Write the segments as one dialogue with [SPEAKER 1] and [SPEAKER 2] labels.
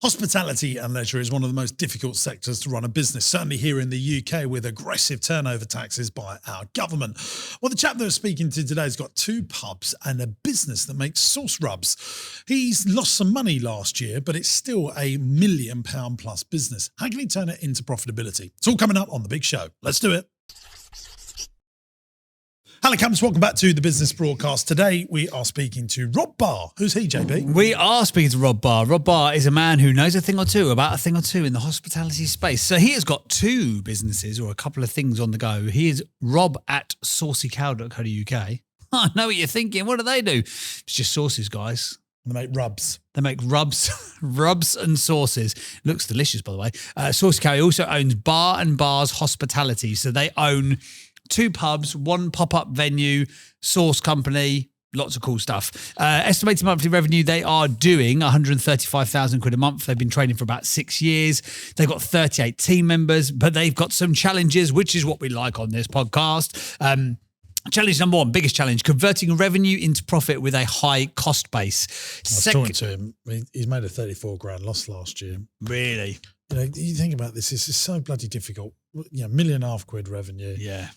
[SPEAKER 1] Hospitality and leisure is one of the most difficult sectors to run a business, certainly here in the UK with aggressive turnover taxes by our government. Well, the chap that we're speaking to today has got 2 pubs and a business that makes sauce rubs. He's lost some money last year, but it's still a £1 million plus business. How can he turn it into profitability? It's all coming up on The Big Show. Let's do it. Hello, Campus. Welcome back to the Business Broadcast. Today, we are speaking to Rob Barr. Who's he, JB?
[SPEAKER 2] We are speaking to Rob Barr. Rob Barr is a man who knows a thing or two about a thing or two in the hospitality space. So he has got 2 businesses or a couple of things on the go. He is Rob at saucycow.co.uk. I know what you're thinking. What do? It's just sauces, guys.
[SPEAKER 1] They make rubs.
[SPEAKER 2] They make rubs and sauces. Looks delicious, by the way. Saucy Cow also owns Bar and Bars Hospitality. So they own 2 pubs, 1 pop-up venue, sauce company, lots of cool stuff. Estimated monthly revenue, they are doing 135,000 quid a month. They've been trading for about 6 years. They've got 38 team members, but they've got some challenges, which is what we like on this podcast. Challenge number 1, biggest challenge, converting revenue into profit with a high cost base.
[SPEAKER 1] I was talking to him. He's made a 34 grand loss last year.
[SPEAKER 2] Really?
[SPEAKER 1] You know, you think about this, this is so bloody difficult. You know, £1.5 million revenue.
[SPEAKER 2] Yeah.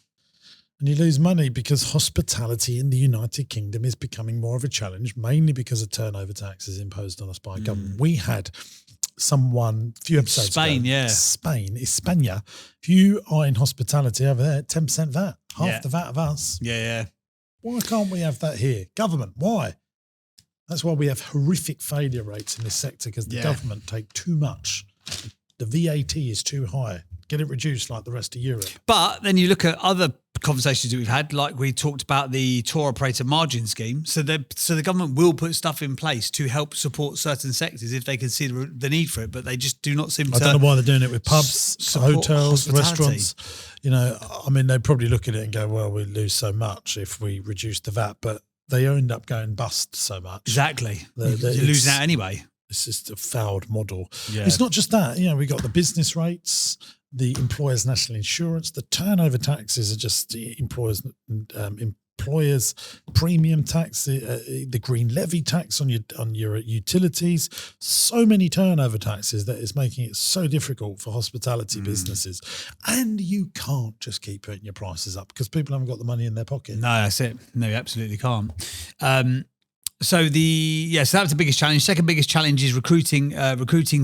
[SPEAKER 1] And you lose money because hospitality in the United Kingdom is becoming more of a challenge, mainly because of turnover taxes imposed on us by government. We had someone a few episodes
[SPEAKER 2] Spain,
[SPEAKER 1] ago.
[SPEAKER 2] yeah.
[SPEAKER 1] Spain, España. If you are in hospitality over there, 10% VAT, half the VAT of us.
[SPEAKER 2] Yeah.
[SPEAKER 1] Why can't we have that here? Government, why? That's why we have horrific failure rates in this sector, because the government take too much. The VAT is too high. Get it reduced like the rest of Europe.
[SPEAKER 2] But then you look at other conversations that we've had, like we talked about the tour operator margin scheme. So the government will put stuff in place to help support certain sectors if they can see the need for it, but they just do not seem to.
[SPEAKER 1] I don't know why they're doing it with pubs, hotels, restaurants. You know, I mean, they probably look at it and go, well, we lose so much if we reduce the VAT, but they end up going bust so much.
[SPEAKER 2] Exactly. You're losing out anyway.
[SPEAKER 1] It's just a fouled model. Yeah. It's not just that. You know, we got the business rates, the employers' national insurance, the turnover taxes are just employers' premium tax, the green levy tax on your utilities. So many turnover taxes that is making it so difficult for hospitality businesses. And you can't just keep putting your prices up because people haven't got the money in their pocket.
[SPEAKER 2] No, that's it. No, you absolutely can't. So that was the biggest challenge. Second biggest challenge is recruiting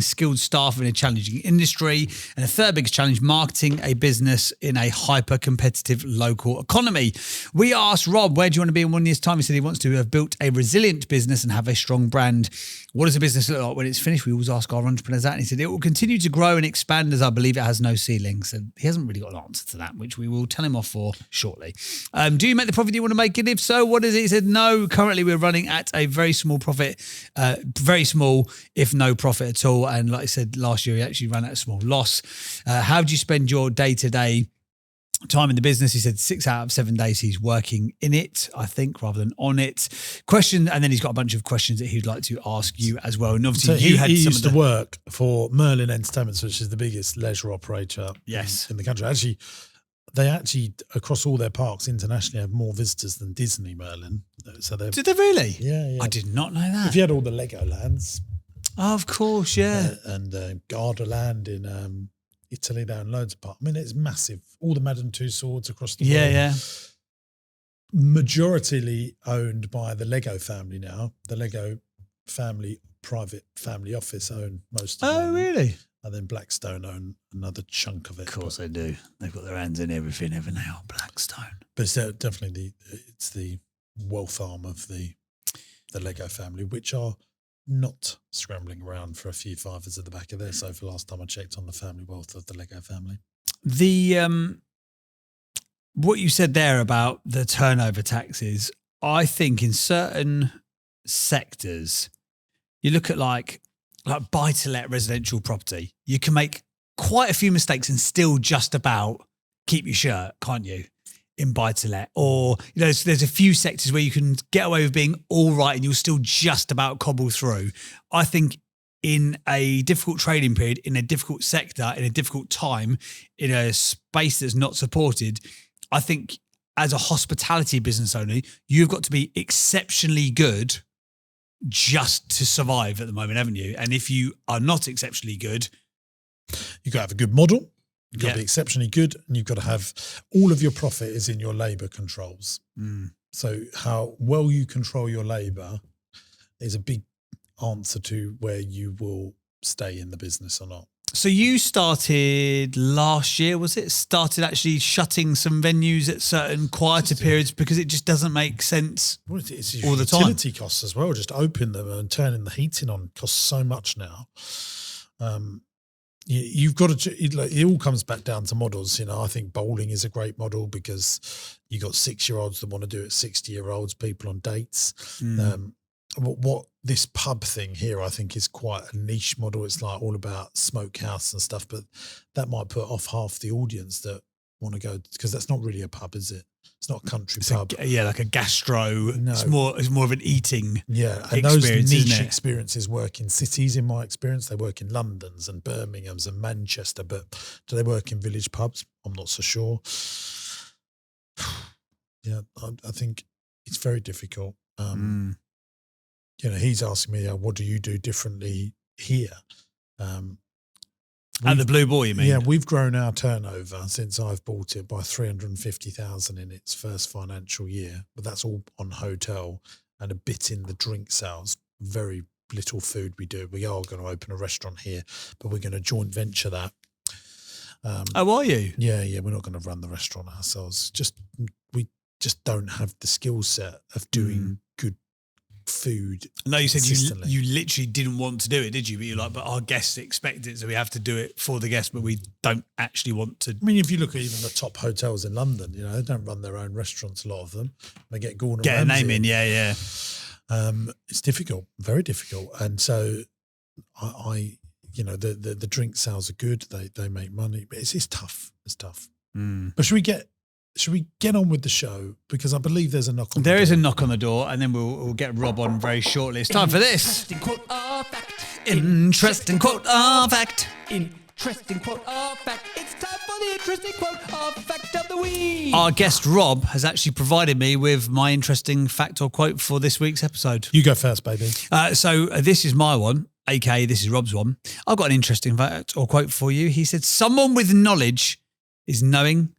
[SPEAKER 2] skilled staff in a challenging industry. And the third biggest challenge, marketing a business in a hyper-competitive local economy. We asked Rob, where do you want to be in 1 year's time? He said he wants to have built a resilient business and have a strong brand. What does a business look like when it's finished? We always ask our entrepreneurs that. And he said it will continue to grow and expand as I believe it has no ceiling. So he hasn't really got an answer to that, which we will tell him off for shortly. Do you make the profit you want to make? And if so, what is it? He said, no, currently we're running at a very small profit, very small, if no profit at all. And like I said, last year he actually ran at a small loss. How do you spend your day-to-day time in the business? He said 6 out of 7 days he's working in it, I think, rather than on it. Question, and then he's got a bunch of questions that he'd like to ask you as well. And obviously
[SPEAKER 1] so he used to work for Merlin Entertainments, which is the biggest leisure operator in the country. They actually, across all their parks internationally, have more visitors than Disney, Merlin. So
[SPEAKER 2] did they really?
[SPEAKER 1] Yeah.
[SPEAKER 2] I did not know that.
[SPEAKER 1] If you had all the Lego lands.
[SPEAKER 2] Oh, of course, yeah.
[SPEAKER 1] And Gardaland in Italy, they own loads of parks. I mean, it's massive. All the Madame Tussauds across the world.
[SPEAKER 2] Yeah.
[SPEAKER 1] Majoritarily owned by the Lego family now. The Lego family, private family office own most of it.
[SPEAKER 2] Oh, really?
[SPEAKER 1] And then Blackstone own another chunk of it.
[SPEAKER 2] Of course they do. They've got their hands in everything, haven't they? Oh, Blackstone.
[SPEAKER 1] But it's definitely the wealth arm of the Lego family, which are not scrambling around for a few fivers at the back of their sofa last time I checked on the family wealth of the Lego family.
[SPEAKER 2] What you said there about the turnover taxes, I think in certain sectors, you look at like buy-to-let residential property, you can make quite a few mistakes and still just about keep your shirt, can't you, in buy-to-let? Or, you know, there's a few sectors where you can get away with being all right and you'll still just about cobble through. I think in a difficult trading period, in a difficult sector, in a difficult time, in a space that's not supported, I think as a hospitality business owner, you've got to be exceptionally good just to survive at the moment, haven't you? And if you are not exceptionally good,
[SPEAKER 1] you've got to have a good model. You've got
[SPEAKER 2] Yeah.
[SPEAKER 1] to be exceptionally good, and you've got to have all of your profit is in your labour controls. So how well you control your labour is a big answer to where you will stay in the business or not.
[SPEAKER 2] So you started last year, was it? Started actually shutting some venues at certain quieter periods because it just doesn't make sense
[SPEAKER 1] Well, it's
[SPEAKER 2] all the time.
[SPEAKER 1] utility costs as well. Just open them and turning the heating on costs so much now. You've got to. It all comes back down to models. I think bowling is a great model because you got 6-year-olds that want to do it, 60-year-olds, people on dates. What this pub thing here, I think, is quite a niche model. It's like all about smokehouse and stuff, but that might put off half the audience that want to go, because that's not really a pub, is it? It's not a country pub.
[SPEAKER 2] Like a gastro.
[SPEAKER 1] No.
[SPEAKER 2] It's more of an eating.
[SPEAKER 1] Yeah, and those niche experiences work in cities. In my experience, they work in London's and Birmingham's and Manchester, but do they work in village pubs? I'm not so sure. Yeah, I think it's very difficult. He's asking me, what do you do differently here?
[SPEAKER 2] At the Blue Boy, you mean?
[SPEAKER 1] Yeah, we've grown our turnover since I've bought it by 350,000 in its first financial year, but that's all on hotel and a bit in the drink sales. Very little food we do. We are going to open a restaurant here, but we're going to joint venture that.
[SPEAKER 2] Are you?
[SPEAKER 1] Yeah, we're not going to run the restaurant ourselves. We just don't have the skill set of doing good food.
[SPEAKER 2] No, you said you literally didn't want to do it, did you? But you're like, but our guests expect it, so we have to do it for the guests, but we don't actually want to.
[SPEAKER 1] I mean, if you look at even the top hotels in London, they don't run their own restaurants, a lot of them. They get Gordon Ramsay.
[SPEAKER 2] A name in, yeah.
[SPEAKER 1] It's difficult, very difficult. And so the drink sales are good. They make money, but it's tough. It's tough. But should we get on with the show? Because I believe there's a knock on the door.
[SPEAKER 2] There is a knock on the door, and then we'll get Rob on very shortly. It's time for this.
[SPEAKER 3] Interesting quote of fact.
[SPEAKER 2] Interesting quote of fact.
[SPEAKER 3] Interesting quote of fact. It's time for the interesting quote of fact of the week.
[SPEAKER 2] Our guest Rob has actually provided me with my interesting fact or quote for this week's episode.
[SPEAKER 1] You go first, baby.
[SPEAKER 2] So this is my one, aka this is Rob's one. I've got an interesting fact or quote for you. He said, "Someone with knowledge is knowing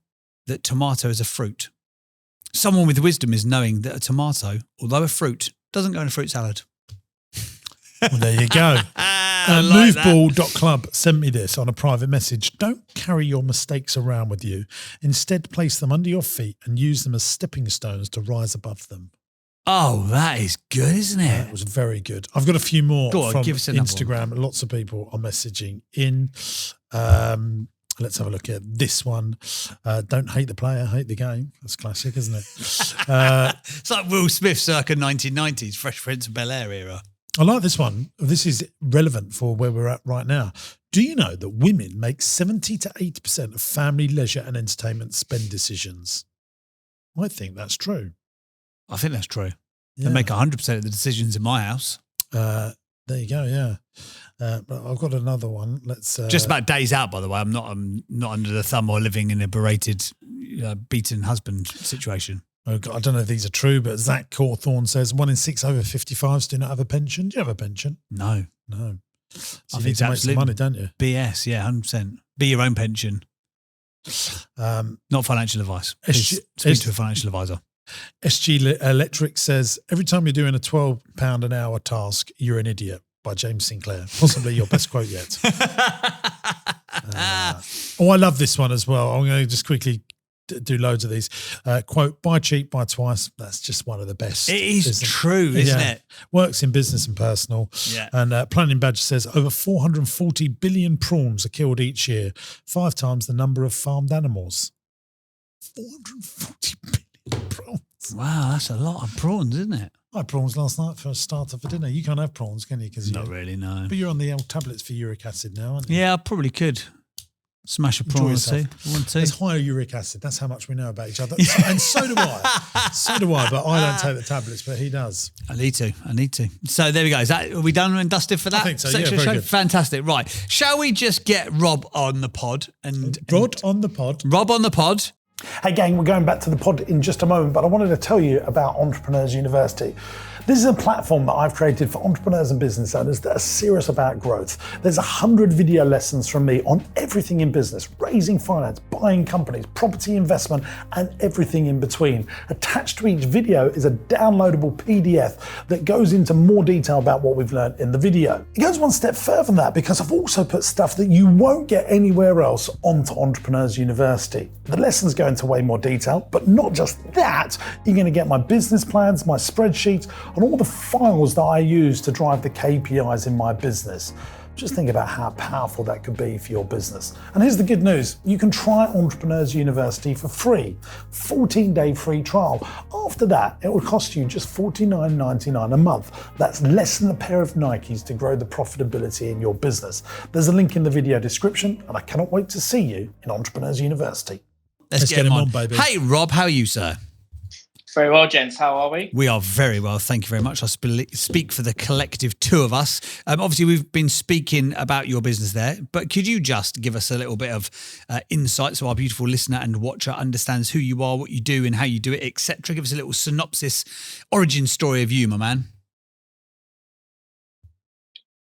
[SPEAKER 2] that tomato is a fruit. Someone with wisdom is knowing that a tomato, although a fruit, doesn't go in a fruit salad."
[SPEAKER 1] Well, there you go. Moveball.club sent me this on a private message. Don't carry your mistakes around with you. Instead, place them under your feet and use them as stepping stones to rise above them.
[SPEAKER 2] Oh, that is good, isn't it?
[SPEAKER 1] That was very good. I've got a few more from
[SPEAKER 2] give us another
[SPEAKER 1] Instagram.
[SPEAKER 2] one.
[SPEAKER 1] Lots of people are messaging in. Let's have a look at this one. Don't hate the player, hate the game. That's classic, isn't it?
[SPEAKER 2] It's like Will Smith circa 1990s, Fresh Prince of Bel-Air era.
[SPEAKER 1] I like this one. This is relevant for where we're at right now. Do you know that women make 70 to 80% of family, leisure and entertainment spend decisions? I think that's true.
[SPEAKER 2] I think that's true.
[SPEAKER 1] Yeah.
[SPEAKER 2] They make 100% of the decisions in my house.
[SPEAKER 1] There you go, yeah. But I've got another one. Let's
[SPEAKER 2] just about days out, by the way. I'm not under the thumb or living in a berated, beaten husband situation.
[SPEAKER 1] I don't know if these are true, but Zach Cawthorne says 1 in 6 over 55s do not have a pension. Do you have a pension?
[SPEAKER 2] No.
[SPEAKER 1] So
[SPEAKER 2] I
[SPEAKER 1] you
[SPEAKER 2] think
[SPEAKER 1] need
[SPEAKER 2] it's
[SPEAKER 1] to make some money, don't you?
[SPEAKER 2] BS, yeah, 100%. Be your own pension. Not financial advice. Speak to a financial advisor.
[SPEAKER 1] SG Electric says, every time you're doing a £12 an hour task, you're an idiot, by James Sinclair. Possibly your best quote yet. I love this one as well. I'm going to just quickly do loads of these. Quote, buy cheap, buy twice. That's just one of the best.
[SPEAKER 2] It is true, isn't it?
[SPEAKER 1] Works in business and personal.
[SPEAKER 2] Yeah. And
[SPEAKER 1] Planning Badger says over 440 billion prawns are killed each year, 5 times the number of farmed animals. 440 billion prawns.
[SPEAKER 2] Wow, that's a lot of prawns, isn't it?
[SPEAKER 1] I had prawns last night for a starter for dinner. You can't have prawns, can you?
[SPEAKER 2] Not really, no.
[SPEAKER 1] But you're on the old tablets for uric acid now, aren't you?
[SPEAKER 2] Yeah, I probably could. Smash a prawn or two.
[SPEAKER 1] There's higher uric acid. That's how much we know about each other. And so do I. But I don't take the tablets, but he does.
[SPEAKER 2] I need to. So there we go. Are we done and dusted for that?
[SPEAKER 1] I think so,
[SPEAKER 2] section
[SPEAKER 1] yeah, very
[SPEAKER 2] show?
[SPEAKER 1] good.
[SPEAKER 2] Fantastic. Right. Shall we just get Rob on the pod?
[SPEAKER 1] Rob on the pod.
[SPEAKER 2] Rob on the pod.
[SPEAKER 4] Hey gang, we're going back to the pod in just a moment, but I wanted to tell you about Entrepreneurs University.
[SPEAKER 1] This is a platform that I've created for entrepreneurs and business owners that are serious about growth. There's 100 video lessons from me on everything in business, raising finance, buying companies, property investment, and everything in between. Attached to each video is a downloadable PDF that goes into more detail about what we've learned in the video. It goes one step further than that because I've also put stuff that you won't get anywhere else onto Entrepreneurs University. The lessons go into way more detail, but not just that. You're going to get my business plans, my spreadsheets, and all the files that I use to drive the KPIs in my business. Just think about how powerful that could be for your business. And here's the good news. You can try Entrepreneurs University for free. 14-day free trial. After that, it will cost you just $49.99 a month. That's less than a pair of Nikes to grow the profitability in your business. There's a link in the video description, and I cannot wait to see you in Entrepreneurs University.
[SPEAKER 2] Let's get him on,
[SPEAKER 1] baby.
[SPEAKER 2] Hey, Rob, how are you, sir?
[SPEAKER 4] Very well, gents. How are we?
[SPEAKER 2] We are very well, thank you very much. I speak for the collective two of us. Obviously, we've been speaking about your business there, but could you just give us a little bit of insight so our beautiful listener and watcher understands who you are, what you do, and how you do it, etc.? Give us a little synopsis, origin story of you, my man.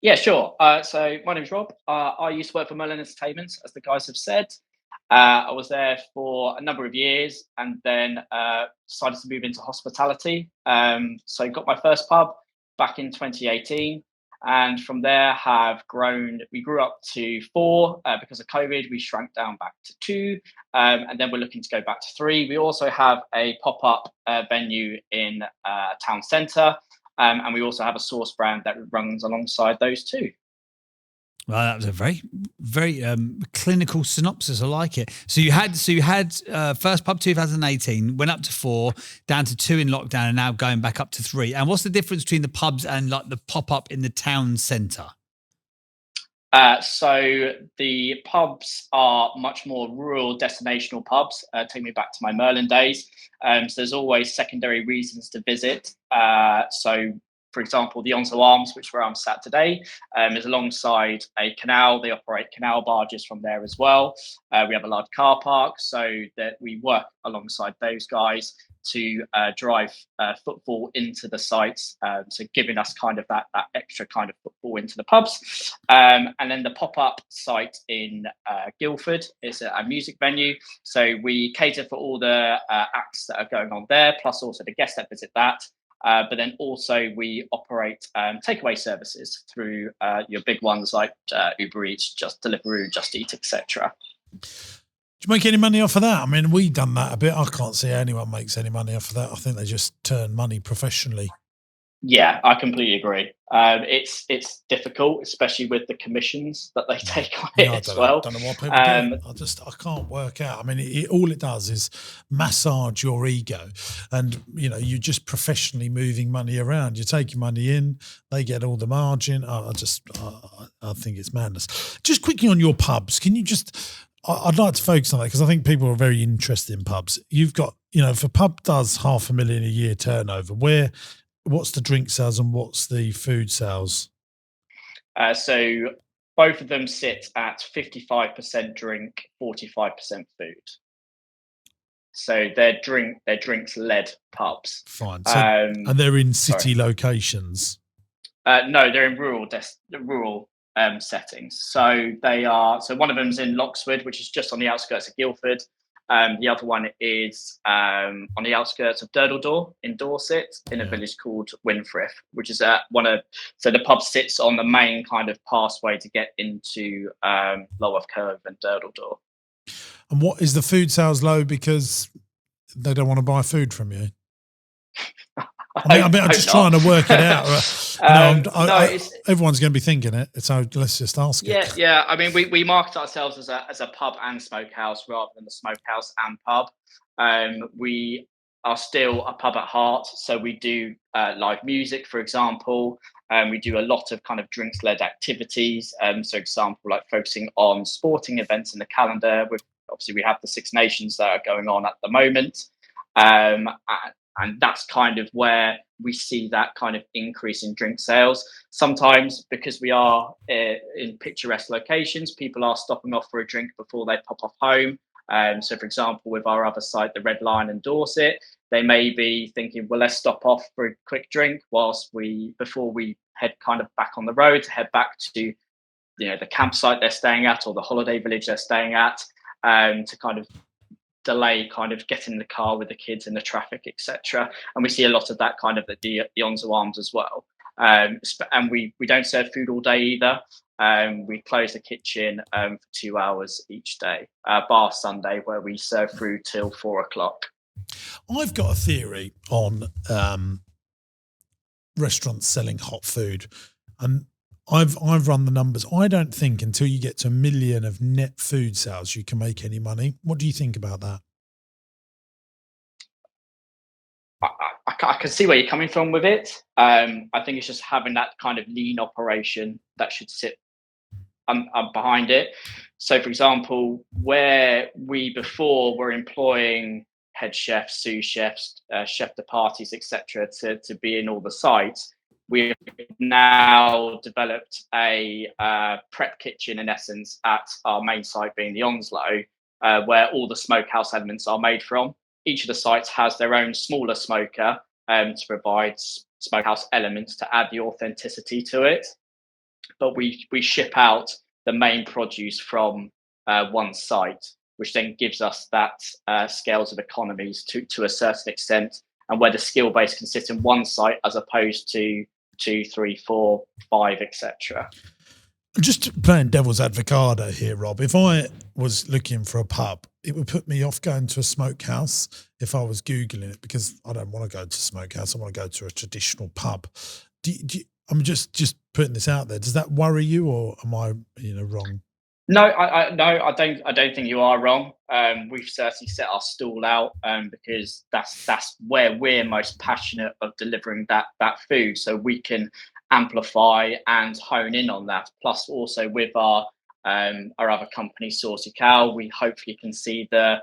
[SPEAKER 4] Yeah, sure. So my name's Rob. I used to work for Merlin Entertainment, as the guys have said. I was there for a number of years and then decided to move into hospitality. So got my first pub back in 2018. And from there have grown. We grew up to 4 because of COVID. We shrank down back to 2. And then we're looking to go back to 3. We also have a pop-up venue in town centre. And we also have a sauce brand that runs alongside those two.
[SPEAKER 2] Well, that was a very, very clinical synopsis. I like it. So you had first pub 2018, went up to 4, down to 2 in lockdown, and now going back up to 3. And what's the difference between the pubs and like the pop up in the town centre?
[SPEAKER 4] So the pubs are much more rural, destinational pubs. Take me back to my Merlin days. So there's always secondary reasons to visit. So, for example, the Onslow Arms, which is where I'm sat today, is alongside a canal. They operate canal barges from there as well. We have a large car park, so that we work alongside those guys to drive footfall into the sites, so giving us kind of that extra kind of footfall into the pubs. And then the pop-up site in Guildford is a music venue, so we cater for all the acts that are going on there, plus also the guests that visit that. But then also we operate takeaway services through your big ones like Uber Eats, Just Deliveroo, Just Eat, etc.
[SPEAKER 1] Do you make any money off of that? I mean, we've done that a bit. I can't see anyone makes any money off of that. I think they just turn money professionally.
[SPEAKER 4] Yeah, I completely agree. It's difficult, especially with the commissions that they take on it as well.
[SPEAKER 1] I don't know why people do it. I can't work out. I mean, all it does is massage your ego, and you're just professionally moving money around. You're taking money in, they get all the margin. I think it's madness. Just quickly on your pubs, can you just? I'd like to focus on that because I think people are very interested in pubs. You've got, if a pub does $500,000 a year turnover, what's the drink sales and what's the food sales?
[SPEAKER 4] So both of them sit at 55% drink, 45% food. So they're drinks led pubs.
[SPEAKER 1] Fine. So, and they're in city locations.
[SPEAKER 4] No, they're in rural settings. So they are. So one of them's in Loxwood, which is just on the outskirts of Guildford. The other one is on the outskirts of Durdledore in Dorset, in a village called Winfrith, which is so the pub sits on the main kind of passway to get into Lower Cove and Durdledore.
[SPEAKER 1] And what is the food sales low because they don't want to buy food from you? I'm just trying to work it out. Everyone's going to be thinking it, so let's just ask it.
[SPEAKER 4] Yeah. I mean, we market ourselves as a pub and smokehouse rather than a smokehouse and pub. We are still a pub at heart, so we do live music, for example. We do a lot of kind of drinks-led activities. So, example, like focusing on sporting events in the calendar. Obviously, we have the Six Nations that are going on at the moment. And that's kind of where we see that kind of increase in drink sales. Sometimes because we are in picturesque locations, people are stopping off for a drink before they pop off home. So, for example, with our other site, the Red Lion in Dorset, they may be thinking, well, let's stop off for a quick drink before we head kind of back on the road to head back to the campsite they're staying at or the holiday village they're staying at, to kind of delay kind of getting in the car with the kids in the traffic, etc. And we see a lot of that kind of at the Onze Arms as well. And we don't serve food all day either. We close the kitchen for 2 hours each day, bar Sunday, where we serve through till 4 o'clock.
[SPEAKER 1] I've got a theory on restaurants selling hot food, and I've run the numbers. I don't think until you get to 1 million of net food sales you can make any money. What do you think about that?
[SPEAKER 4] I can see where you're coming from with it. I think it's just having that kind of lean operation that should sit behind it. So, for example, where we before were employing head chefs, sous chefs, chef de parties, etc., to be in all the sites, we've now developed a prep kitchen, in essence, at our main site being the Onslow, where all the smokehouse elements are made from. Each of the sites has their own smaller smoker to provide smokehouse elements to add the authenticity to it. But we ship out the main produce from one site, which then gives us that scales of economies to a certain extent, and where the skill base can sit in one site as opposed to 2, 3, 4, 5, etc.
[SPEAKER 1] Just playing devil's advocate here, Rob. If I was looking for a pub, it would put me off going to a smokehouse if I was Googling it, because I don't want to go to a smokehouse. I want to go to a traditional pub. I'm just putting this out there. Does that worry you, or am I wrong?
[SPEAKER 4] No, I don't think you are wrong. We've certainly set our stall out because that's where we're most passionate of delivering that food, so we can amplify and hone in on that. Plus, also with our other company, Saucy Cow, we hopefully can see the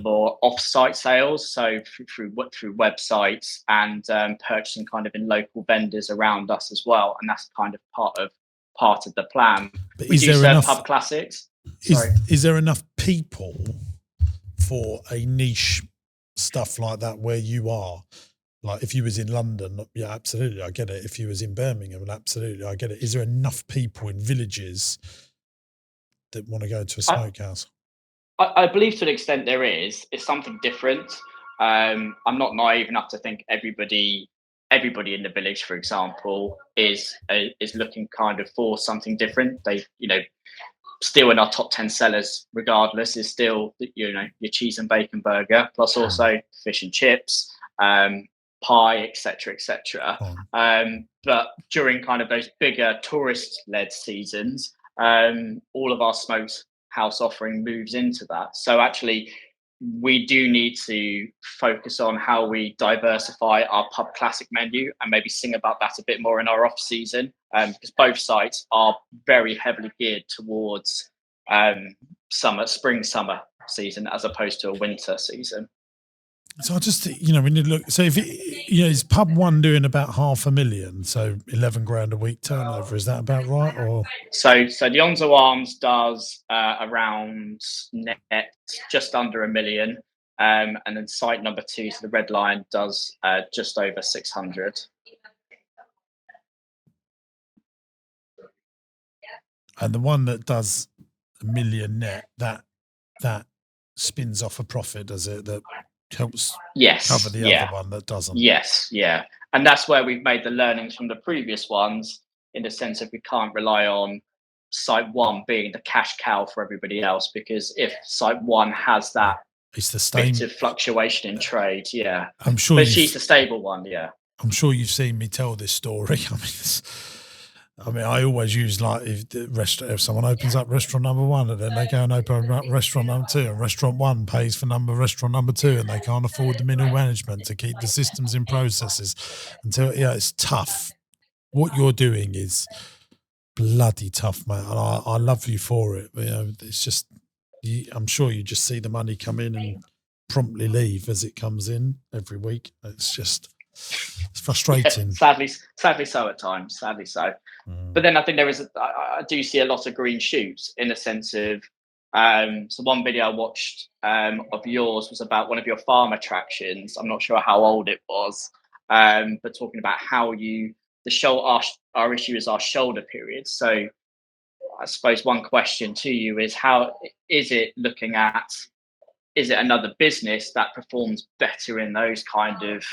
[SPEAKER 4] more off-site sales, so through websites and purchasing kind of in local vendors around us as well, and that's kind of part of the plan.
[SPEAKER 1] But
[SPEAKER 4] we do serve pub classics.
[SPEAKER 1] Is there enough people for a niche stuff like that where you are? Like if you was in London, yeah, absolutely, I get it. If you was in Birmingham, absolutely, I get it. Is there enough people in villages that want to go to a smokehouse?
[SPEAKER 4] I believe to an extent there is. It's something different. I'm not naive enough to think everybody in the village, for example, is looking kind of for something different. They, still in our top 10 sellers, regardless, is still your cheese and bacon burger, plus also fish and chips, pie, etc., etc. But during kind of those bigger tourist-led seasons, all of our smoked house offering moves into that. So actually, we do need to focus on how we diversify our pub classic menu and maybe sing about that a bit more in our off season, because both sites are very heavily geared towards spring summer season as opposed to a winter season.
[SPEAKER 1] So I just, when you look, so if is pub one doing about 500,000, so 11 grand a week turnover? Is that about right? Or
[SPEAKER 4] so the Onze Arms does around net just under 1 million, and then site number 2, so the Red Lion, does just over 600.
[SPEAKER 1] And the one that does 1 million net, that spins off a profit, does it? That helps cover the other one that doesn't.
[SPEAKER 4] Yes, yeah. And that's where we've made the learnings from the previous ones, in the sense of we can't rely on site 1 being the cash cow for everybody else, because if site 1 has that
[SPEAKER 1] it's the same
[SPEAKER 4] bit of fluctuation in trade, yeah.
[SPEAKER 1] I'm sure
[SPEAKER 4] but she's the stable one, yeah.
[SPEAKER 1] I'm sure you've seen me tell this story. I always use, like, if someone opens up restaurant number 1 and then they go and open up restaurant number 2, and restaurant 1 pays for restaurant number 2, and they can't afford the middle management to keep the systems in processes until, it's tough. What you're doing is bloody tough, mate, and I love you for it. But, it's just, I'm sure you just see the money come in and promptly leave as it comes in every week. It's frustrating.
[SPEAKER 4] Sadly so at times. Sadly so. But then I think I do see a lot of green shoots, in the sense of So one video I watched of yours was about one of your farm attractions. I'm not sure how old it was, but talking about how our issue is our shoulder period. So I suppose one question to you is, how is it looking at, is it another business that performs better in those kind of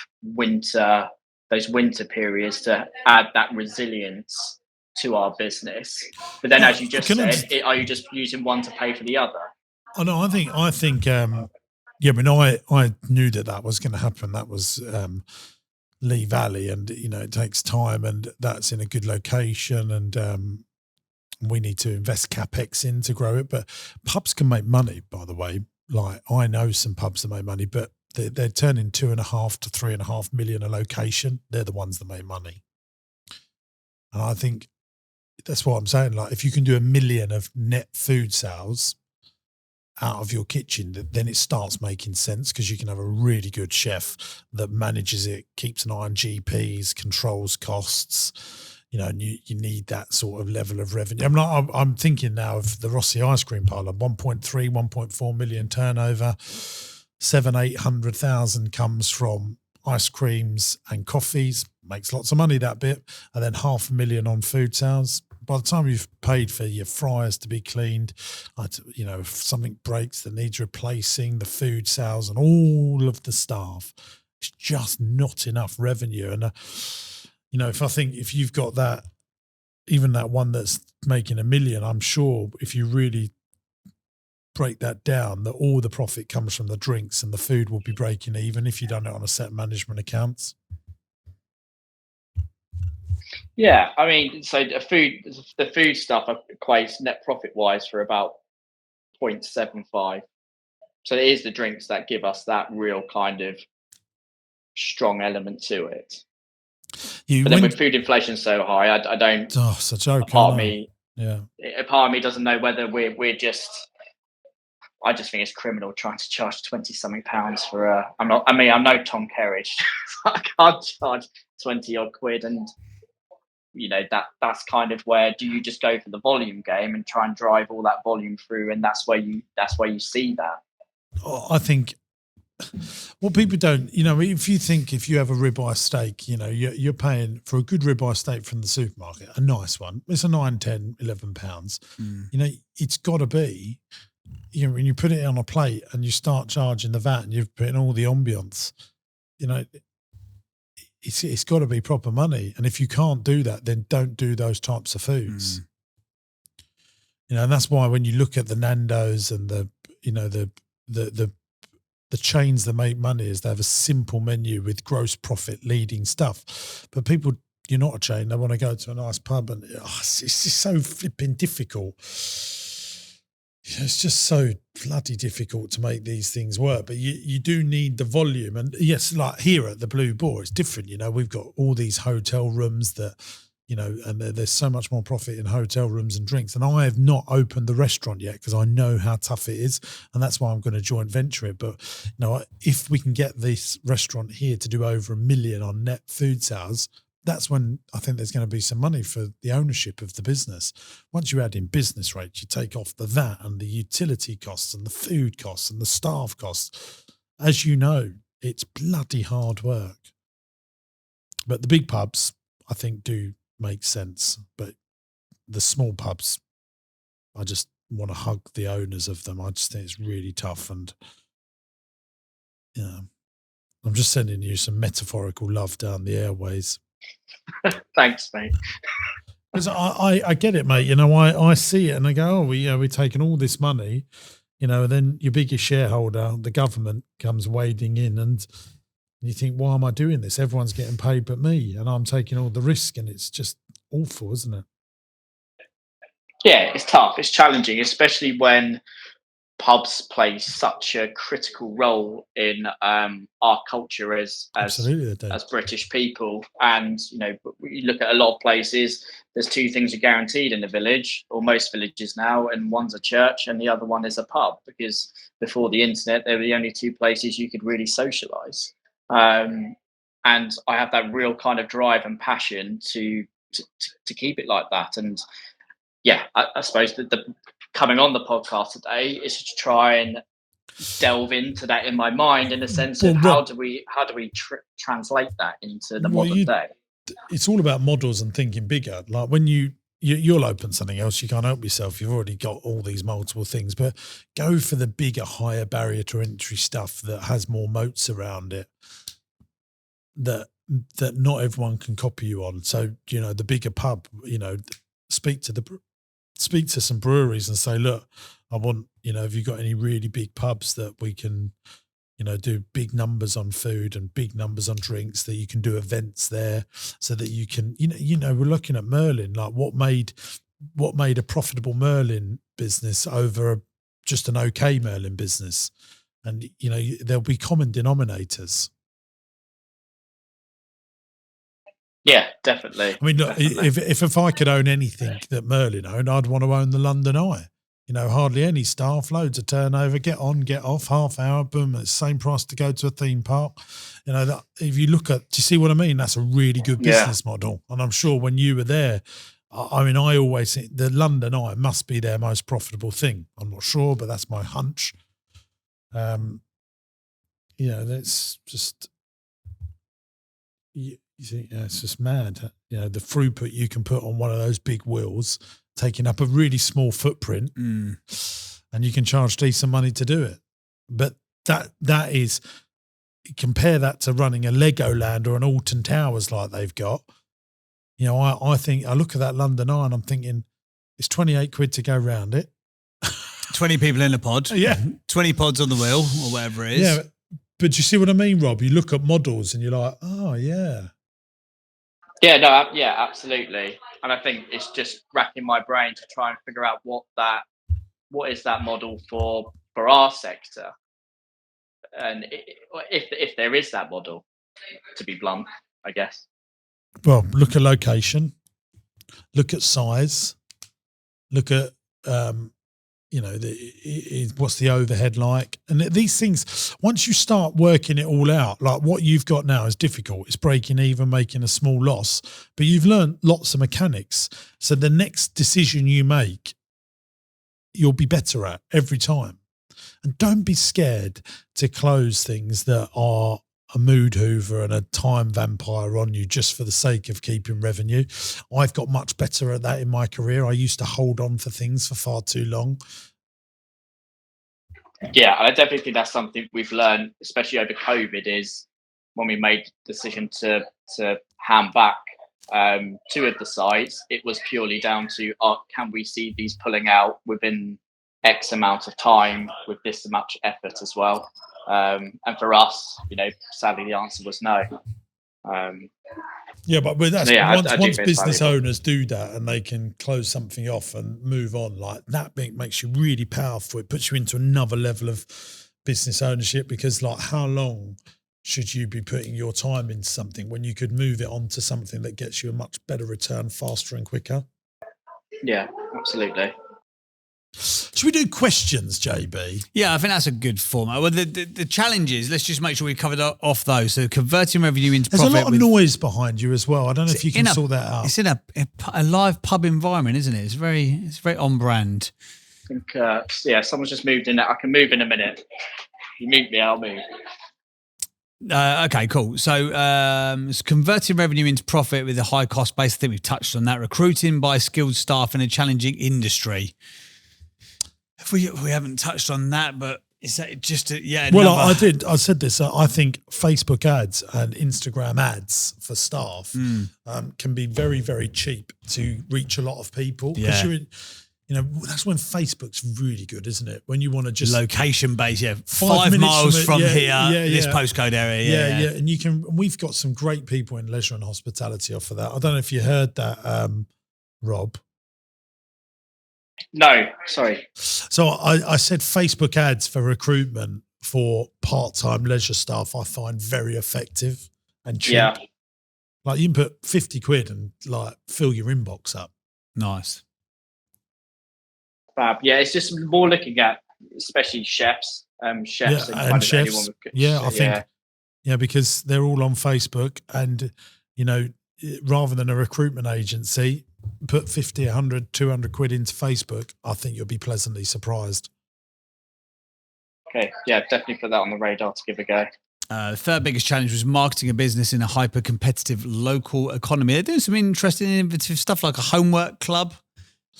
[SPEAKER 4] those winter periods to add that resilience to our business? But then,
[SPEAKER 1] Well,
[SPEAKER 4] as you just
[SPEAKER 1] can I
[SPEAKER 4] said,
[SPEAKER 1] just,
[SPEAKER 4] are you just using one to pay for the other?
[SPEAKER 1] oh no, yeah, but no, I knew that was going to happen. That was Lee Valley, and it takes time, and that's in a good location, and we need to invest capex in to grow it. But pubs can make money, by the way. Like, I know some pubs that make money, but they're turning 2.5 to 3.5 million a location. They're the ones that make money, and I think that's what I'm saying. Like, if you can do 1 million of net food sales out of your kitchen, then it starts making sense, because you can have a really good chef that manages it, keeps an eye on GPs, controls costs, and you need that sort of level of revenue. I'm thinking now of the Rossi ice cream parlour, 1.4 million turnover, 800,000 comes from ice creams and coffees, makes lots of money, that bit, and then 500,000 on food sales. By the time you've paid for your fryers to be cleaned, if something breaks that needs replacing, the food sales and all of the staff, it's just not enough revenue. And, if you've got that, even that one that's making 1 million, I'm sure if you really break that down, that all the profit comes from the drinks, and the food will be breaking even if you done it on a set management accounts.
[SPEAKER 4] Yeah, I mean, so the food stuff equates net profit wise for about 0.75. So it is the drinks that give us that real kind of strong element to it. But then with food inflation so high, I don't.
[SPEAKER 1] Oh, it's a joke.
[SPEAKER 4] A part of me,
[SPEAKER 1] yeah.
[SPEAKER 4] A part of me doesn't know whether we're just. I just think it's criminal trying to charge 20 something pounds for a. I'm no Tom Kerridge. I can't charge 20 odd quid, and that's kind of where, do you just go for the volume game and try and drive all that volume through, and that's where you see that.
[SPEAKER 1] I think what people don't, if you have a ribeye steak, you're paying for a good ribeye steak from the supermarket, a nice one. It's a 9, 10, 11 pounds. It's got to be, when you put it on a plate and you start charging the VAT and you've put in all the ambience, it's got to be proper money. And if you can't do that, then don't do those types of foods. And that's why when you look at the Nando's and the chains that make money, is they have a simple menu with gross profit leading stuff. But people, you're not a chain, they want to go to a nice pub, and it's just so flipping difficult. It's just so bloody difficult to make these things work. But you do need the volume. And yes, like here at the Blue Boar, it's different. We've got all these hotel rooms that, and there's so much more profit in hotel rooms and drinks. And I have not opened the restaurant yet, because I know how tough it is. And that's why I'm going to joint venture it. But, if we can get this restaurant here to do over 1 million on net food sales, that's when I think there's going to be some money for the ownership of the business. Once you add in business rates, you take off the VAT and the utility costs and the food costs and the staff costs. As you know, it's bloody hard work. But the big pubs, I think, do make sense. But the small pubs, I just want to hug the owners of them. I just think it's really tough. And, I'm just sending you some metaphorical love down the airways.
[SPEAKER 4] Thanks, mate.
[SPEAKER 1] Because I get it, mate. I see it and I go, we're taking all this money, and then your biggest shareholder, the government, comes wading in, and you think, why am I doing this? Everyone's getting paid but me, and I'm taking all the risk, and it's just awful, isn't it?
[SPEAKER 4] Yeah, it's tough. It's challenging, especially when pubs play such a critical role in our culture as British people. And you look at a lot of places, there's two things are guaranteed in the village, or most villages now, and one's a church and the other one is a pub, because before the internet they were the only two places you could really socialize. And I have that real kind of drive and passion to keep it like that. And yeah, I suppose that coming on the podcast today is to try and delve into that in my mind, in the sense of how do we translate that into the modern day.
[SPEAKER 1] It's all about models and thinking bigger. Like when you'll open something else, you can't help yourself. You've already got all these multiple things, but go for the bigger, higher barrier to entry stuff that has more moats around it that not everyone can copy you on. So, the bigger pub, speak to some breweries and say, look, I want, have you got any really big pubs that we can, do big numbers on food and big numbers on drinks, that you can do events there so that you can, we're looking at Merlin, like what made a profitable Merlin business over just an okay Merlin business. And, there'll be common denominators.
[SPEAKER 4] Yeah, definitely.
[SPEAKER 1] I mean, look, if I could own anything that Merlin owned, I'd want to own the London Eye. Hardly any staff, loads of turnover, get on, get off, half hour, boom, it's the same price to go to a theme park. If you look at, do you see what I mean? That's a really good business model. And I'm sure when you were there, I always think the London Eye must be their most profitable thing. I'm not sure, but that's my hunch. That's just, you think, it's just mad. The throughput you can put on one of those big wheels, taking up a really small footprint, and you can charge decent money to do it. But that is, compare that to running a Legoland or an Alton Towers like they've got. I think, I look at that London Eye and I'm thinking, it's 28 quid to go round it.
[SPEAKER 2] 20 people in a pod.
[SPEAKER 1] Yeah.
[SPEAKER 2] 20 pods on the wheel or whatever it is.
[SPEAKER 1] Yeah. But you see what I mean, Rob? You look at models and you're like, oh, yeah.
[SPEAKER 4] Yeah, no, yeah, absolutely. And I think it's just racking my brain to try and figure out what is that model for our sector, and if there is that model, to be blunt, I guess.
[SPEAKER 1] Well, look at location, look at size, look at what's the overhead like, and these things. Once you start working it all out, like what you've got now is difficult. It's breaking even, making a small loss, but you've learned lots of mechanics. So the next decision you make, you'll be better at every time. And don't be scared to close things that are a mood hoover and a time vampire on you just for the sake of keeping revenue. I've got much better at that in my career. I used to hold on for things for far too long.
[SPEAKER 4] Yeah, and I definitely think that's something we've learned, especially over COVID, is when we made the decision to hand back 2 of the sites, it was purely down to, can we see these pulling out within X amount of time with this much effort as well? And for us, sadly, the answer was no.
[SPEAKER 1] Yeah, but that's
[SPEAKER 4] I
[SPEAKER 1] once business owners do that and they can close something off and move on, like that makes you really powerful. It puts you into another level of business ownership, because like, how long should you be putting your time into something when you could move it on to something that gets you a much better return faster and quicker?
[SPEAKER 4] Yeah, absolutely.
[SPEAKER 1] Should we do questions, JB?
[SPEAKER 2] Yeah, I think that's a good format. Well, the challenges, let's just make sure we covered off those. So converting revenue into profit.
[SPEAKER 1] There's a lot of noise behind you as well. I don't know if you can sort that out.
[SPEAKER 2] It's in a live pub environment, isn't it? It's very on brand.
[SPEAKER 4] I think, someone's just moved in. I can move in a minute. If you mute me, I'll move.
[SPEAKER 2] Okay, cool. So it's converting revenue into profit with a high cost base. I think we've touched on that. Recruiting by skilled staff in a challenging industry. We haven't touched on that, but is that just
[SPEAKER 1] Well, I did. I said this. I think Facebook ads and Instagram ads for staff can be very, very cheap to reach a lot of people.
[SPEAKER 2] Yeah.
[SPEAKER 1] That's when Facebook's really good, isn't it? When you want to just
[SPEAKER 2] location based, 5 miles from here, this postcode area.
[SPEAKER 1] Yeah. And we've got some great people in leisure and hospitality offer that. I don't know if you heard that, Rob.
[SPEAKER 4] No, sorry.
[SPEAKER 1] So I said Facebook ads for recruitment for part-time leisure staff I find very effective and cheap.
[SPEAKER 4] Yeah.
[SPEAKER 1] Like you can put 50 quid and like fill your inbox up.
[SPEAKER 2] Nice.
[SPEAKER 4] Fab. Yeah, it's just more looking at especially chefs. Chefs
[SPEAKER 1] and kind of chefs. I think because they're all on Facebook, and rather than a recruitment agency, put 50, 100, 200 quid into Facebook, I think you'll be pleasantly surprised.
[SPEAKER 4] Okay, yeah, definitely put that on the radar to give a go.
[SPEAKER 2] The third biggest challenge was marketing a business in a hyper-competitive local economy. They're doing some interesting, innovative stuff like a homework club,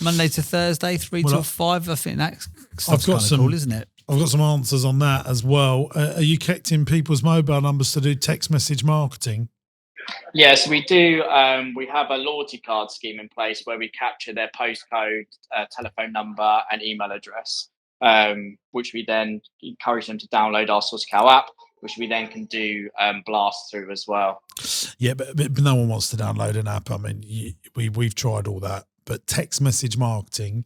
[SPEAKER 2] Monday to Thursday, 3 till 5. I think that's kind of cool, isn't it?
[SPEAKER 1] I've got some answers on that as well. Are you collecting people's mobile numbers to do text message marketing?
[SPEAKER 4] Yes, we do. We have a loyalty card scheme in place where we capture their postcode, telephone number, and email address, which we then encourage them to download our SourceCal app, which we then can do blast through as well.
[SPEAKER 1] Yeah, but no one wants to download an app. I mean, we've tried all that, but text message marketing,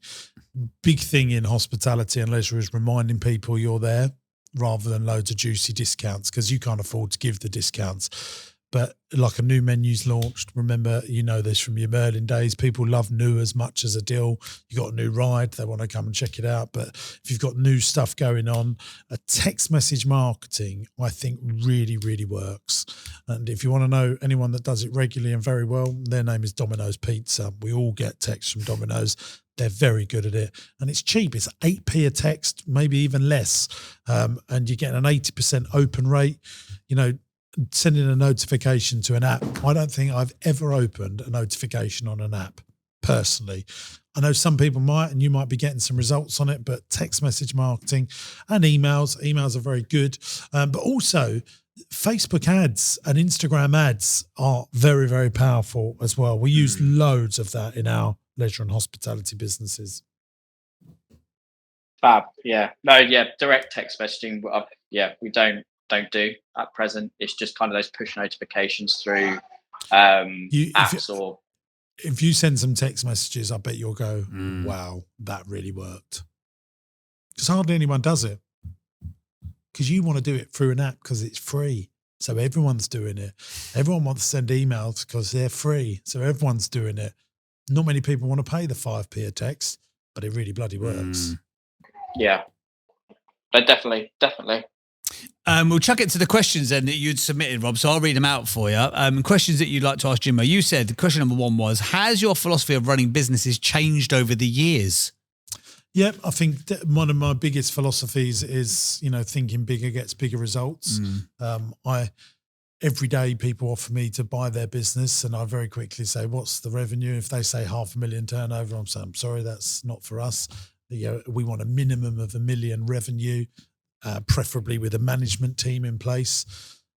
[SPEAKER 1] big thing in hospitality and leisure is reminding people you're there rather than loads of juicy discounts, because you can't afford to give the discounts. But like a new menu's launched, remember, you know this from your Merlin days, people love new as much as a deal. You got a new ride, they want to come and check it out. But if you've got new stuff going on, a text message marketing, I think really, really works. And if you want to know anyone that does it regularly and very well, their name is Domino's Pizza. We all get texts from Domino's. They're very good at it. And it's cheap. It's 8p a text, maybe even less. And you get an 80% open rate. You know, sending a notification to an app. I don't think I've ever opened a notification on an app personally. I know some people might, and you might be getting some results on it, but text message marketing and emails are very good. But also Facebook ads and Instagram ads are very, very powerful as well. We use loads of that in our leisure and hospitality businesses.
[SPEAKER 4] Fab. Yeah. No, yeah. Direct text messaging. We don't do at present. It's just kind of those push notifications through apps or.
[SPEAKER 1] If you send some text messages, I bet you'll go, wow, that really worked. Because hardly anyone does it. Because you want to do it through an app because it's free. So everyone's doing it. Everyone wants to send emails because they're free. So everyone's doing it. Not many people want to pay the 5p a text, but it really bloody works.
[SPEAKER 4] Yeah. But definitely.
[SPEAKER 2] We'll chuck it to the questions then that you'd submitted, Rob. So I'll read them out for you. Questions that you'd like to ask Jimbo. You said question number 1 was, has your philosophy of running businesses changed over the years?
[SPEAKER 1] Yeah, I think one of my biggest philosophies is, thinking bigger gets bigger results. Every day people offer me to buy their business and I very quickly say, what's the revenue? If they say 500,000 turnover, I'm saying, I'm sorry, that's not for us. We want a minimum of 1 million revenue. Preferably with a management team in place.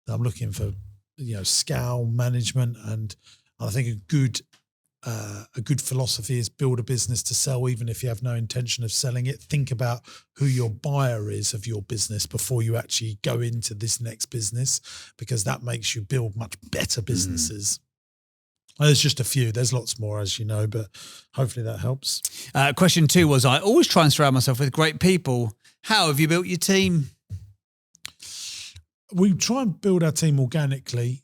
[SPEAKER 1] I'm looking for, scale management, and I think a good philosophy is build a business to sell, even if you have no intention of selling it. Think about who your buyer is of your business before you actually go into this next business, because that makes you build much better businesses. There's just a few. There's lots more, as you know, but hopefully that helps.
[SPEAKER 2] Question 2 was, I always try and surround myself with great people. How have you built your team?
[SPEAKER 1] We try and build our team organically.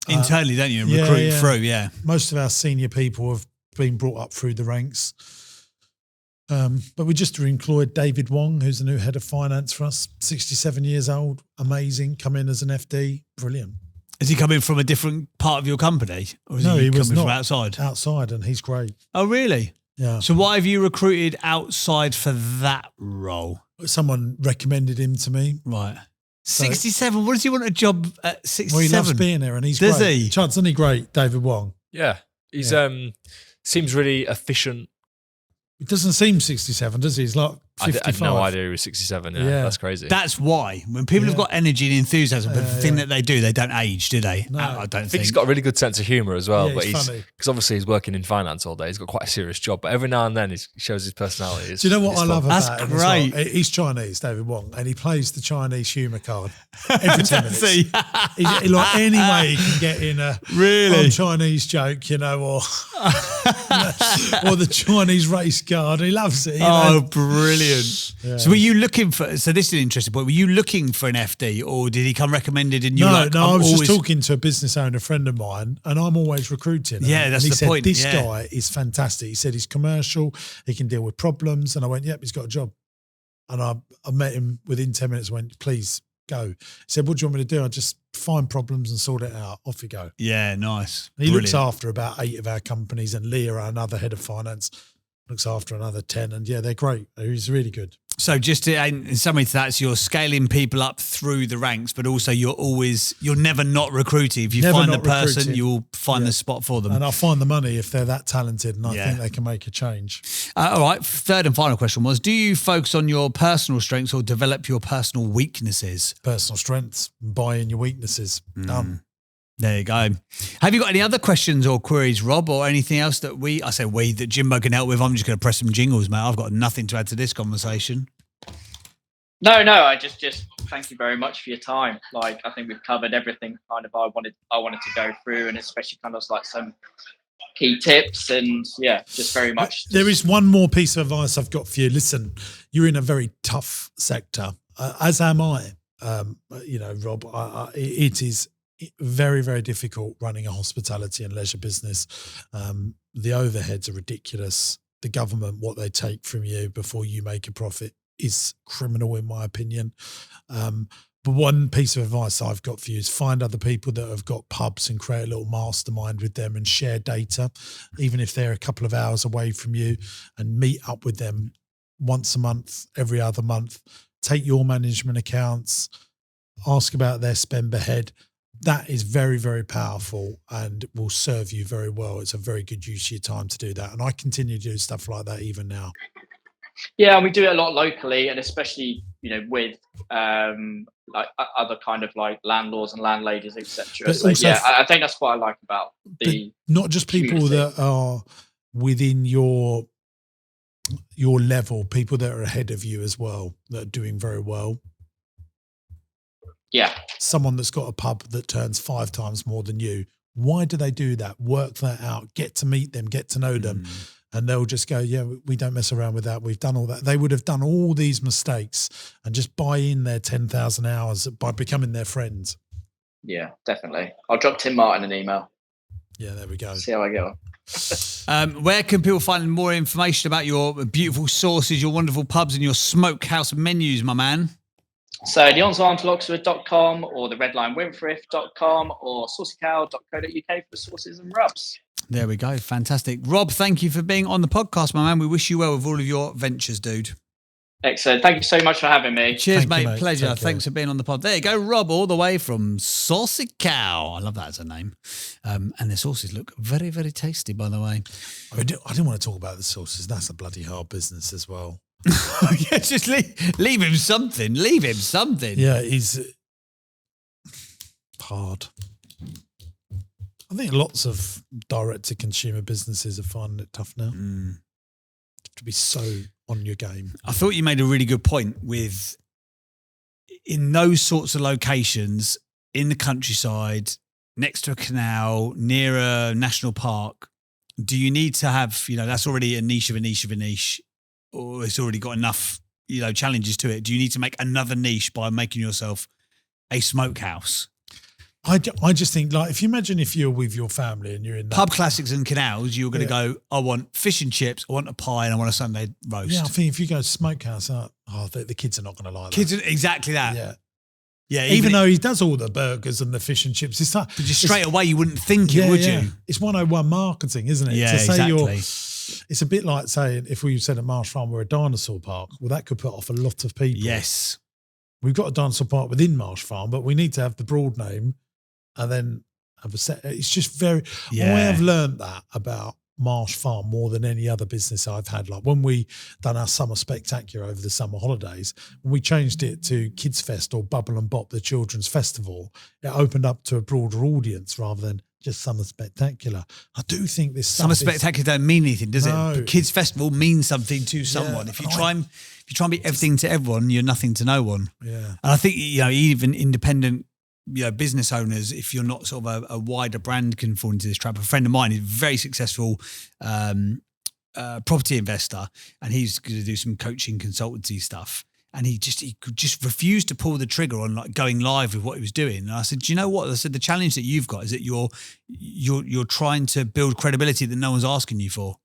[SPEAKER 2] Internally, don't you? And recruit through, yeah.
[SPEAKER 1] Most of our senior people have been brought up through the ranks. But we just employed David Wong, who's the new head of finance for us, 67 years old, amazing, come in as an FD, brilliant.
[SPEAKER 2] Is he coming from a different part of your company? Or is he coming from outside?
[SPEAKER 1] Outside, and he's great.
[SPEAKER 2] Oh, really?
[SPEAKER 1] Yeah.
[SPEAKER 2] So why have you recruited outside for that role?
[SPEAKER 1] Someone recommended him to me.
[SPEAKER 2] Right. 67. What does he want a job at 67?
[SPEAKER 1] Well, he loves being there, and he's
[SPEAKER 2] great.
[SPEAKER 1] Does he? Chance, isn't he great, David Wong?
[SPEAKER 5] Yeah. He's seems really efficient.
[SPEAKER 1] He doesn't seem 67, does he? He's like 55.
[SPEAKER 5] I had no idea he was 67. Yeah. That's crazy.
[SPEAKER 2] That's why. When people have got energy and enthusiasm, but the thing that they do, they don't age, do they?
[SPEAKER 1] No.
[SPEAKER 2] I don't think.
[SPEAKER 5] He's got a really good sense of humour as well.
[SPEAKER 1] Yeah,
[SPEAKER 5] but
[SPEAKER 1] he's funny.
[SPEAKER 5] Because obviously he's working in finance all day. He's got quite a serious job. But every now and then he shows his personality.
[SPEAKER 1] Do you know what I love about
[SPEAKER 2] him?
[SPEAKER 1] That's
[SPEAKER 2] great.
[SPEAKER 1] Well? He's Chinese, David Wong, and he plays the Chinese humour card every 10 minutes. He, like any way he can get in a Chinese joke, or the Chinese race card. He loves it.
[SPEAKER 2] Brilliant.
[SPEAKER 1] Yeah.
[SPEAKER 2] So were you looking for, so this is an interesting point, were you looking for an FD or did he come recommended and you
[SPEAKER 1] No, I was just talking to a business owner friend of mine and I'm always recruiting.
[SPEAKER 2] Yeah, that's
[SPEAKER 1] and he
[SPEAKER 2] the point.
[SPEAKER 1] This guy is fantastic. He said he's commercial, he can deal with problems. And I went, yep, he's got a job. And I met him within 10 minutes and went, please go. He said, what do you want me to do? I just find problems and sort it out. Off you go.
[SPEAKER 2] Yeah, nice.
[SPEAKER 1] And he looks
[SPEAKER 2] Brilliant.
[SPEAKER 1] after about 8 of our companies, and Leah, our another head of finance, looks after another 10. And yeah, they're great. He's really good.
[SPEAKER 2] So just to, in summary to that, so you're scaling people up through the ranks, but also you're never not recruiting. If you
[SPEAKER 1] Never
[SPEAKER 2] find the
[SPEAKER 1] not
[SPEAKER 2] person,
[SPEAKER 1] recruiting.
[SPEAKER 2] you'll find the spot for them.
[SPEAKER 1] And I'll find the money if they're that talented, and I
[SPEAKER 2] Yeah.
[SPEAKER 1] think they can make a change.
[SPEAKER 2] All right. Third and final question was, do you focus on your personal strengths or develop your personal weaknesses?
[SPEAKER 1] Personal strengths, buy in your weaknesses. Done.
[SPEAKER 2] There you go. Have you got any other questions or queries, Rob, or anything else that that Jimbo can help with? I'm just going to press some jingles, mate. I've got nothing to add to this conversation.
[SPEAKER 4] No, I just thank you very much for your time. Like, I think we've covered everything kind of I wanted to go through, and especially kind of like some key tips, and yeah, just very much.
[SPEAKER 1] There is one more piece of advice I've got for you. Listen, you're in a very tough sector, as am I. Rob, it is very, very difficult running a hospitality and leisure business. The overheads are ridiculous. The government, what they take from you before you make a profit is criminal, in my opinion. But one piece of advice I've got for you is find other people that have got pubs and create a little mastermind with them and share data, even if they're a couple of hours away from you, and meet up with them once a month, every other month. Take your management accounts, ask about their spend per head. That is very, very powerful and will serve you very well. It's a very good use of your time to do that. And I continue to do stuff like that even now.
[SPEAKER 4] Yeah, and we do it a lot locally, and especially with like other kind of like landlords and landladies, etc.
[SPEAKER 1] But
[SPEAKER 4] So
[SPEAKER 1] also
[SPEAKER 4] yeah, I think that's what I like about the
[SPEAKER 1] not just people
[SPEAKER 4] community.
[SPEAKER 1] that are within your level, people that are ahead of you as well, that are doing very well.
[SPEAKER 4] Yeah,
[SPEAKER 1] Someone that's got a pub that turns 5 times more than you. Why do they do that? Work that out. Get to meet them. Get to know them. And they'll just go, yeah, we don't mess around with that. We've done all that. They would have done all these mistakes and just buy in their 10,000 hours by becoming their friends.
[SPEAKER 4] yeah, definitely. I'll drop Tim Martin an email.
[SPEAKER 1] Yeah, there we go.
[SPEAKER 4] See how I get on.
[SPEAKER 2] Where can people find more information about your beautiful sauces, your wonderful pubs, and your smokehouse menus, my man?
[SPEAKER 4] So the onsarmtoloxford.com or the redlinewinfrith.com or saucycow.co.uk for the sauces and rubs.
[SPEAKER 2] There we go. Fantastic. Rob, thank you for being on the podcast, my man. We wish you well with all of your ventures, dude.
[SPEAKER 4] Excellent. Thank you so much for having me.
[SPEAKER 2] Cheers,
[SPEAKER 1] Thank you,
[SPEAKER 2] mate.
[SPEAKER 1] mate.
[SPEAKER 2] Pleasure.
[SPEAKER 1] Take care.
[SPEAKER 2] Thanks for being on the pod. There you go. Rob, all the way from Saucy Cow. I love that as a name. And the sauces look very, very tasty, by the way.
[SPEAKER 1] I didn't want to talk about the sauces. That's a bloody hard business as well.
[SPEAKER 2] Yeah, just leave him something. Leave him something.
[SPEAKER 1] Yeah, he's hard. I think lots of direct-to-consumer businesses are finding it tough now to be so on your game.
[SPEAKER 2] I thought you made a really good point with in those sorts of locations in the countryside, next to a canal, near a national park, do you need to have, that's already a niche of a niche of a niche, or it's already got enough, challenges to it? Do you need to make another niche by making yourself a smokehouse?
[SPEAKER 1] I just think, like, if you imagine if you're with your family and you're in that
[SPEAKER 2] Pub classics and canals, you're going to go, I want fish and chips, I want a pie, and I want a Sunday roast.
[SPEAKER 1] Yeah, I think if you go to smokehouse, the kids are not going to like
[SPEAKER 2] Kids,
[SPEAKER 1] that.
[SPEAKER 2] exactly that.
[SPEAKER 1] Yeah.
[SPEAKER 2] Yeah,
[SPEAKER 1] Even though he does all the burgers and the fish and chips, it's like,
[SPEAKER 2] but just straight away, you wouldn't think it, would you?
[SPEAKER 1] It's 101 marketing, isn't it?
[SPEAKER 2] Yeah,
[SPEAKER 1] to say
[SPEAKER 2] exactly.
[SPEAKER 1] it's a bit like saying if we said at Marsh Farm we're a dinosaur park, well, that could put off a lot of people.
[SPEAKER 2] Yes.
[SPEAKER 1] We've got a dinosaur park within Marsh Farm, but we need to have the broad name and then have a set. It's just very, I have learned that about Marsh Farm more than any other business I've had. Like when we done our summer spectacular over the summer holidays, when we changed it to Kids Fest or Bubble and Bop, the children's festival, it opened up to a broader audience rather than just summer spectacular. I do think this
[SPEAKER 2] Summer spectacular don't mean anything, does
[SPEAKER 1] No.
[SPEAKER 2] it? But Kids Festival means something to someone. If you try and be everything to everyone, you're nothing to no one.
[SPEAKER 1] Yeah.
[SPEAKER 2] And I think even independent business owners, if you're not sort of a wider brand, can fall into this trap. A friend of mine is a very successful property investor, and he's going to do some coaching consultancy stuff. And he just refused to pull the trigger on like going live with what he was doing. And I said, do you know what? I said, the challenge that you've got is that you're trying to build credibility that no one's asking you for.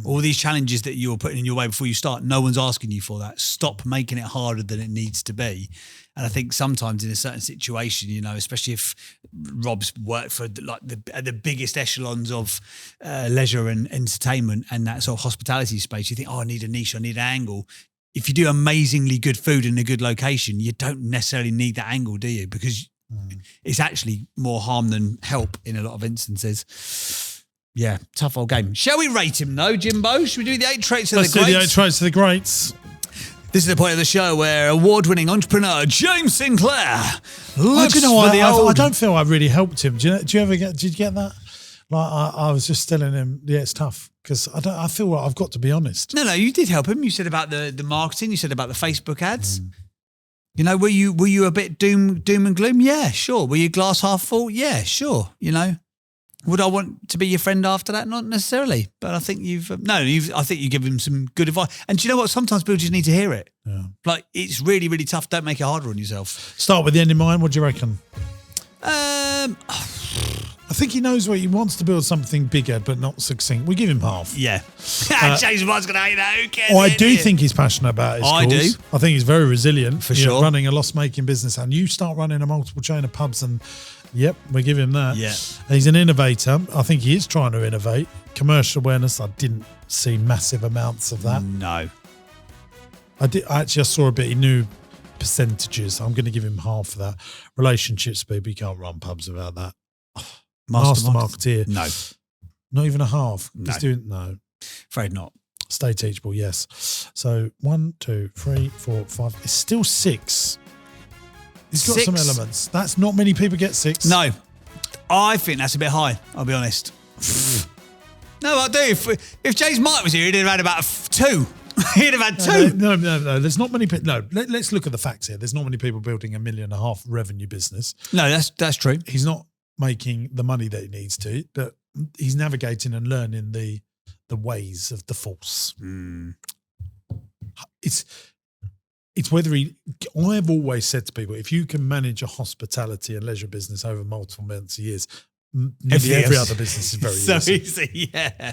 [SPEAKER 2] All these challenges that you're putting in your way before you start, no one's asking you for that. Stop making it harder than it needs to be. And I think sometimes in a certain situation, especially if Rob's worked for the biggest echelons of leisure and entertainment and that sort of hospitality space, you think, I need a niche, I need an angle. If you do amazingly good food in a good location, you don't necessarily need that angle, do you? Because it's actually more harm than help in a lot of instances. Yeah, tough old game. Shall we rate him though, Jimbo? Should we do the 8 traits of
[SPEAKER 1] Let's
[SPEAKER 2] the
[SPEAKER 1] do
[SPEAKER 2] greats?
[SPEAKER 1] the 8 traits of the greats.
[SPEAKER 2] This is the point of the show where award-winning entrepreneur James Sinclair looks
[SPEAKER 1] Do you know
[SPEAKER 2] for the old...
[SPEAKER 1] I don't feel I really helped him. Did you get that? Like I was just telling him, yeah, it's tough because I feel like I've got to be honest.
[SPEAKER 2] No, you did help him. You said about the marketing. You said about the Facebook ads. Were you a bit doom and gloom? Yeah, sure. Were you glass half full? Yeah, sure. Would I want to be your friend after that? Not necessarily, but I think I think you give him some good advice. And do you know what? Sometimes people just need to hear it.
[SPEAKER 1] Yeah.
[SPEAKER 2] Like, it's really, really tough. Don't make it harder on yourself.
[SPEAKER 1] Start with the end in mind. What do you reckon? I think he knows what he wants to build something bigger, but not succinct. We give him half.
[SPEAKER 2] Yeah. James Bond's going to hate that. Who cares?
[SPEAKER 1] I do think he's passionate about his cause.
[SPEAKER 2] I do.
[SPEAKER 1] I think he's very resilient.
[SPEAKER 2] For sure.
[SPEAKER 1] Running a loss-making business, and you start running a multiple chain of pubs and... Yep, we give him that.
[SPEAKER 2] Yeah.
[SPEAKER 1] He's an innovator. I think he is trying to innovate. Commercial awareness, I didn't see massive amounts of that.
[SPEAKER 2] No.
[SPEAKER 1] I saw a bit. He knew percentages. I'm going to give him half of that. Relationships, baby, you can't run pubs without that. Master marketeer.
[SPEAKER 2] No.
[SPEAKER 1] Not even a half.
[SPEAKER 2] No.
[SPEAKER 1] He's doing, no.
[SPEAKER 2] Afraid not.
[SPEAKER 1] Stay teachable, yes. So 1, 2, 3, 4, 5. It's still 6. He's got
[SPEAKER 2] 6.
[SPEAKER 1] some elements. That's not many people get 6.
[SPEAKER 2] No. I think that's a bit high, I'll be honest. No, I do. If James Mike was here, he'd have had about 2. He'd have had 2.
[SPEAKER 1] No. There's not many people. No, let's look at the facts here. There's not many people building $1.5 million revenue business.
[SPEAKER 2] No, that's true.
[SPEAKER 1] He's not making the money that he needs to, but he's navigating and learning the ways of the force. It's whether I've always said to people, if you can manage a hospitality and leisure business over multiple months of years, every other business is very
[SPEAKER 2] so easy. Yeah.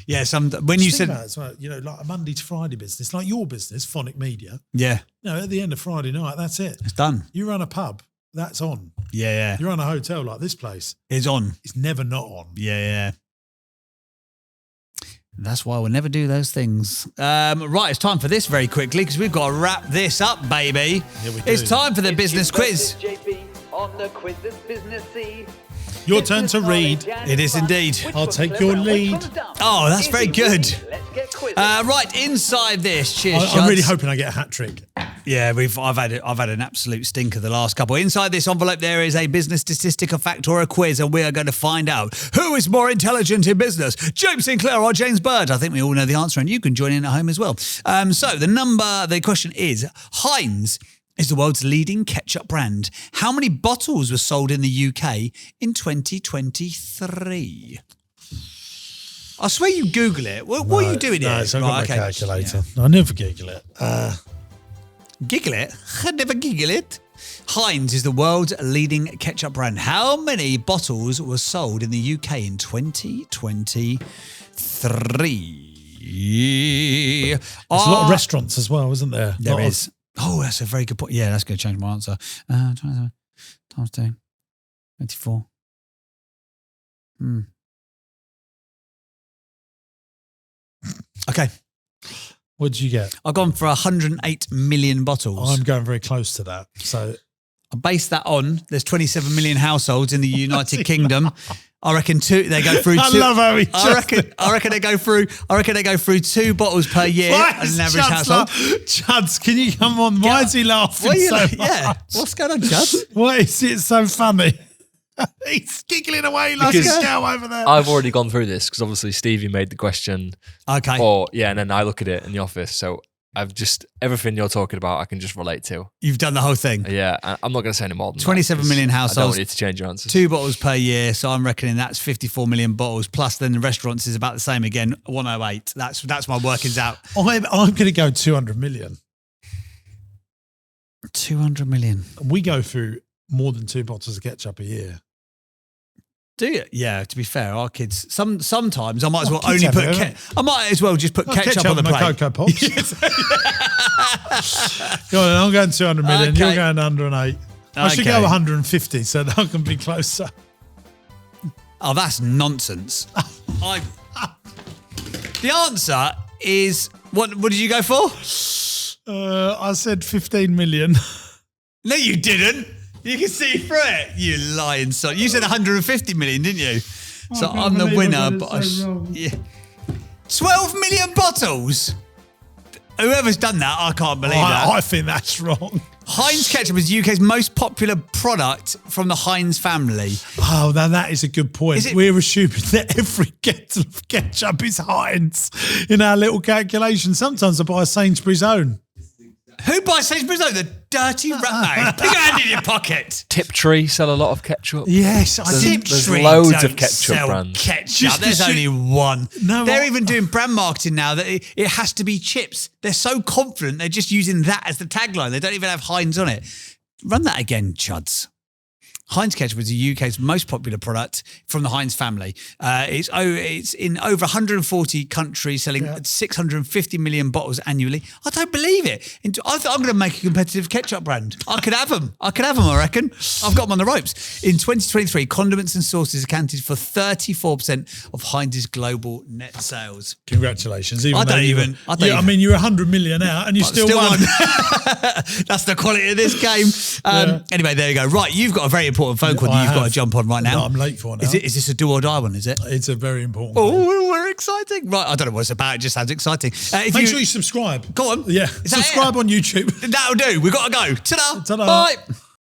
[SPEAKER 2] Yeah. When you said,
[SPEAKER 1] as well, like a Monday to Friday business, like your business, Phonic Media.
[SPEAKER 2] Yeah.
[SPEAKER 1] At the end of Friday night, that's it.
[SPEAKER 2] It's done.
[SPEAKER 1] You run a pub, that's on.
[SPEAKER 2] Yeah.
[SPEAKER 1] You run a hotel like this place.
[SPEAKER 2] It's on.
[SPEAKER 1] It's never not on.
[SPEAKER 2] Yeah. That's why we'll never do those things. Right, it's time for this very quickly because we've got to wrap this up, baby.
[SPEAKER 1] Yeah, we
[SPEAKER 2] It's
[SPEAKER 1] do.
[SPEAKER 2] time for the business quiz.
[SPEAKER 3] JP on the quiz that's businessy.
[SPEAKER 1] Your turn to read.
[SPEAKER 2] It is indeed.
[SPEAKER 1] I'll take your lead.
[SPEAKER 2] Oh, that's very good.
[SPEAKER 3] Let's get quizzing.
[SPEAKER 2] Right, inside this. Cheers,
[SPEAKER 1] I'm really
[SPEAKER 2] Shuds.
[SPEAKER 1] hoping I get a hat trick.
[SPEAKER 2] Yeah, I've had an absolute stinker the last couple. Inside this envelope, there is a business statistic, a fact, or a quiz, and we are going to find out who is more intelligent in business, James Sinclair or James Bird. I think we all know the answer, and you can join in at home as well. So the question is: Heinz is the world's leading ketchup brand. How many bottles were sold in the UK in 2023? I swear you Google it. What are you doing here?
[SPEAKER 1] So I've got my
[SPEAKER 2] okay.
[SPEAKER 1] calculator. I never Google it.
[SPEAKER 2] Giggle it? I never giggle it. Heinz is the world's leading ketchup brand. How many bottles were sold in the UK in 2023?
[SPEAKER 1] There's a lot of restaurants as well, isn't there?
[SPEAKER 2] There is. Oh, that's a very good point. Yeah, that's going to change my answer. 27 times 2, 24. Okay.
[SPEAKER 1] What did you get?
[SPEAKER 2] I've gone for 108 million bottles.
[SPEAKER 1] I'm going very close to that. So
[SPEAKER 2] I base that on there's 27 million households in the United Kingdom. I reckon they go through 2.
[SPEAKER 1] I love how he
[SPEAKER 2] I reckon they go through 2 bottles per year as an average household.
[SPEAKER 1] Chuds, can you come on? Why is he laughing so much?
[SPEAKER 2] Yeah. What's going on, Chuds?
[SPEAKER 1] Why is it so funny? He's giggling away like a cow over there.
[SPEAKER 5] I've already gone through this because obviously Stevie made the question.
[SPEAKER 2] Okay.
[SPEAKER 5] And then I look at it in the office. So I've just, everything you're talking about, I can just relate to.
[SPEAKER 2] You've done the whole thing.
[SPEAKER 5] Yeah. I'm not going to say any more than
[SPEAKER 2] 27
[SPEAKER 5] that,
[SPEAKER 2] million
[SPEAKER 5] I
[SPEAKER 2] households.
[SPEAKER 5] don't want you to change your answers.
[SPEAKER 2] 2 bottles per year. So I'm reckoning that's 54 million bottles. Plus then the restaurants is about the same again, 108. That's my workings out.
[SPEAKER 1] I'm going to go 200 million.
[SPEAKER 2] 200 million.
[SPEAKER 1] We go through more than 2 bottles of ketchup a year.
[SPEAKER 2] Do you? Yeah. To be fair, our kids sometimes I might as well
[SPEAKER 1] kids
[SPEAKER 2] only
[SPEAKER 1] have
[SPEAKER 2] put.
[SPEAKER 1] it,
[SPEAKER 2] I might as well just put ketchup on the
[SPEAKER 1] my
[SPEAKER 2] plate.
[SPEAKER 1] Cocoa Pops. Go on, I'm going 200 million.
[SPEAKER 2] Okay.
[SPEAKER 1] You're going 108. I should
[SPEAKER 2] Okay.
[SPEAKER 1] go 150 so that I can be closer.
[SPEAKER 2] Oh, that's nonsense. The answer is what? What did you go for?
[SPEAKER 1] I said 15 million.
[SPEAKER 2] No, you didn't. You can see through it. You lying son. You said 150 million, didn't you? So
[SPEAKER 1] can't
[SPEAKER 2] I'm the
[SPEAKER 1] believe
[SPEAKER 2] winner.
[SPEAKER 1] I got it
[SPEAKER 2] But
[SPEAKER 1] so wrong.
[SPEAKER 2] yeah. 12 million bottles. Whoever's done that, I can't believe that.
[SPEAKER 1] I think that's wrong.
[SPEAKER 2] Heinz ketchup is the UK's most popular product from the Heinz family.
[SPEAKER 1] Oh, now that is a good point.
[SPEAKER 2] Is it-
[SPEAKER 1] We're assuming that every kettle of ketchup is Heinz in our little calculation. Sometimes I buy a Sainsbury's own.
[SPEAKER 2] Who buys Sainsbury's own? The dirty rat bag. Put your hand in your pocket.
[SPEAKER 5] Tiptree sell a lot of ketchup.
[SPEAKER 1] Yes, I
[SPEAKER 5] There's-
[SPEAKER 1] did.
[SPEAKER 5] there's
[SPEAKER 2] Tiptree
[SPEAKER 5] loads
[SPEAKER 2] don't
[SPEAKER 5] of ketchup
[SPEAKER 2] sell
[SPEAKER 5] brands.
[SPEAKER 2] Ketchup.
[SPEAKER 1] Just
[SPEAKER 2] There's
[SPEAKER 1] 'cause
[SPEAKER 2] only one.
[SPEAKER 1] No,
[SPEAKER 2] They're
[SPEAKER 1] I-
[SPEAKER 2] even doing brand marketing now that it has to be chips. They're so confident they're just using that as the tagline. They don't even have Heinz on it. Run that again, chuds. Heinz ketchup is the UK's most popular product from the Heinz family. It's in over 140 countries, selling 650 million bottles annually. I don't believe it. I'm going to make a competitive ketchup brand. I could have them. I reckon. I've got them on the ropes. In 2023, condiments and sauces accounted for 34% of Heinz's global net sales.
[SPEAKER 1] Congratulations.
[SPEAKER 2] I don't even-
[SPEAKER 1] I mean, you're 100 million out and you still won.
[SPEAKER 2] That's the quality of this game. Anyway, there you go. Right, you've got a very important phone call that
[SPEAKER 1] I
[SPEAKER 2] you've got to
[SPEAKER 1] have.
[SPEAKER 2] jump on right now.
[SPEAKER 1] No, I'm late for now.
[SPEAKER 2] Is this a do or die one, is it?
[SPEAKER 1] It's a very important
[SPEAKER 2] Oh,
[SPEAKER 1] one.
[SPEAKER 2] we're exciting. Right, I don't know what it's about. It just sounds exciting.
[SPEAKER 1] Make sure you subscribe.
[SPEAKER 2] Go on.
[SPEAKER 1] Yeah.
[SPEAKER 2] Is that
[SPEAKER 1] Subscribe
[SPEAKER 2] it?
[SPEAKER 1] on YouTube.
[SPEAKER 2] That'll do. We've got to go. Ta-da.
[SPEAKER 1] Ta-da.
[SPEAKER 2] Bye.